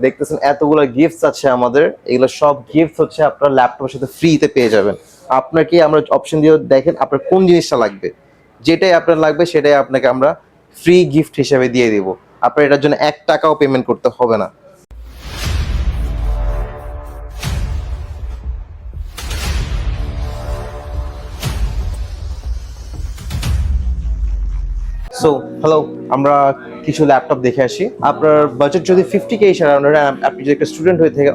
দেখতেছেন এতগুলো গিফটস আছে আমাদের, এগুলো সব গিফটস হচ্ছে আপনার ল্যাপটপের সাথে ফ্রিতে পেয়ে যাবেন। আপনাকে আমরা অপশন দিয়ে দেখেন আপনার কোন জিনিসটা লাগবে, যেটাই আপনার লাগবে সেটাই আপনাকে আমরা ফ্রি গিফট হিসেবে দিয়ে দিব। আপনার এটার জন্য 1 টাকাও পেমেন্ট করতে হবে না। সো হ্যালো, আমরা কিছু ল্যাপটপ দেখে আসি। আপনার বাজেট যদি 50K অ্যারাউন্ড, আপনি যদি একটা স্টুডেন্ট হয়ে থেকে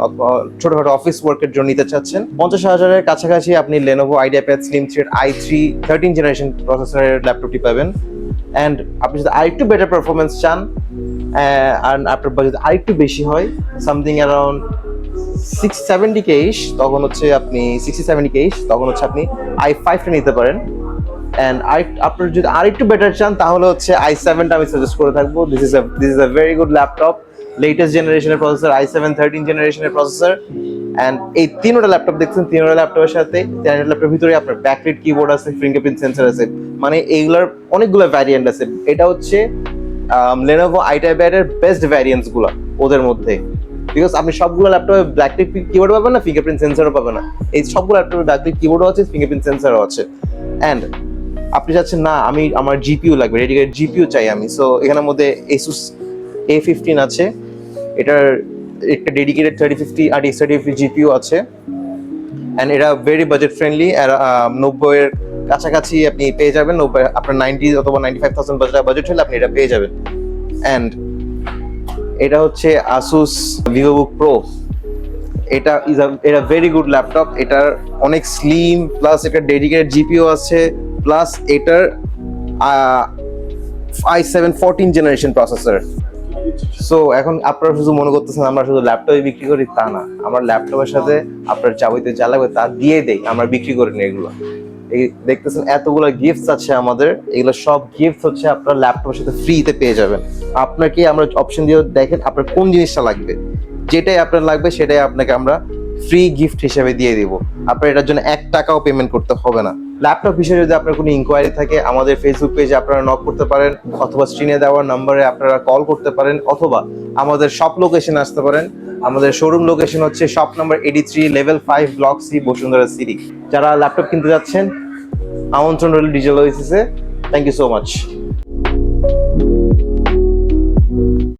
ছোটখাটো অফিস ওয়ার্কের জন্য নিতে চাচ্ছেন, 50,000-এর কাছাকাছি আপনি Lenovo IdeaPad Slim Thread i3 13 generation প্রসেসরের ল্যাপটপটি পাবেন। অ্যান্ড আপনি যদি আরেকটু বেটার পারফরমেন্স চান আর আপনার বাজেট আরেকটু বেশি হয়, সামথিং অ্যারাউন্ড 670K, তখন হচ্ছে আপনি 60-70K, তখন হচ্ছে আপনি i5টা নিতে পারেন। এন্ড আপনার যদি আরেকটু বেটার চান তাহলে হচ্ছে i7টা আমি সাজেস্ট করে থাকবো। This is a very good laptop, latest জেনারেশনের প্রসেসর, i7 13 জেনারেশনের প্রসেসর। এন্ড এই তিনটা ল্যাপটপ দেখছেন, তিনটা ল্যাপটপের সাথে ল্যাপটপের ভিতরে আপনার ব্যাকলাইট কিবোর্ড আছে, ফিঙ্গারপ্রিন্ট সেন্সর আছে, মানে এইগুলোর অনেকগুলো ভ্যারিয়েন্ট আছে। এটা হচ্ছে Lenovo IdeaPad এর বেস্ট ভ্যারিয়েন্টস গুলো ওদের মধ্যে, বিকজ আপনি সবগুলো ল্যাপটপে ব্যাকলাইট কিবোর্ড পাবেন না, ফিঙ্গারপ্রিন্ট সেন্সরও পাবেন না। এই সবগুলো ল্যাপটপে ব্যাকলাইট কিবোর্ডও আছে, ফিঙ্গারপ্রিন্ট সেন্সরও আছে। এন্ড আপনি চাচ্ছেন না আমি আমার জিপিইউ লাগবে, ডেডিকেটেড জিপিইউ চাই আমি, সো এখানের মধ্যে Asus A15 আছে, এটার একটা ডেডিকেটেড 3050 RTX 3050 জিপিইউ আছে। এন্ড এটা ভেরি বাজেট ফ্রেন্ডলি, 90-এর কাছাকাছি আপনি পেয়ে যাবেন। 90 আপনার 90 অথবা 95,000 বাজেট হলে আপনি এটা পেয়ে যাবেন। এন্ড এটা হচ্ছে Asus VivoBook Pro। এটা ভেরি গুড ল্যাপটপ, এটার অনেক স্লিম, প্লাস এটা ডেডিকেটেড জিপিইউ আছে, প্লাস এটার i7 14 জেনারেশন প্রসেসর। সো এখন আপনারা শুধু মনে করতেছেন আমরা শুধু ল্যাপটপে বিক্রি করি, তা না। আমার ল্যাপটপের সাথে আপনার যাবতীয় যা লাগবে তা দিয়ে দেই, আমরা বিক্রি করি না এগুলো। এই দেখতেছেন এতগুলো গিফটস আছে আমাদের, এগুলো সব গিফটস হচ্ছে আপনার ল্যাপটপের সাথে ফ্রিতে পেয়ে যাবেন। আপনাকে আমরা অপশন দিয়ে দেখেন আপনার কোন জিনিসটা লাগবে, যেটাই আপনার লাগবে সেটাই আপনাকে আমরা ফ্রি গিফট হিসেবে দিয়ে দিব। আপনার এটার জন্য 1 টাকাও পেমেন্ট করতে হবে না। ল্যাপটপ বিষয়ে যদি আপনার কোনো ইনকোয়ারি থাকে, আমাদের ফেসবুক পেজে আপনারা নক করতে পারেন, অথবা স্ক্রিনে দেওয়া নাম্বারে আপনারা কল করতে পারেন, অথবা আমাদের শপ লোকেশন আসতে পারেন। আমাদের শোরুম লোকেশন হচ্ছে shop number 83 level 5 block C, Bashundhara city. যারা ল্যাপটপ কিনতে যাচ্ছেন, আমন্ত্রণ রইল ডিজিটাল ওয়েসিসে। Thank you so much.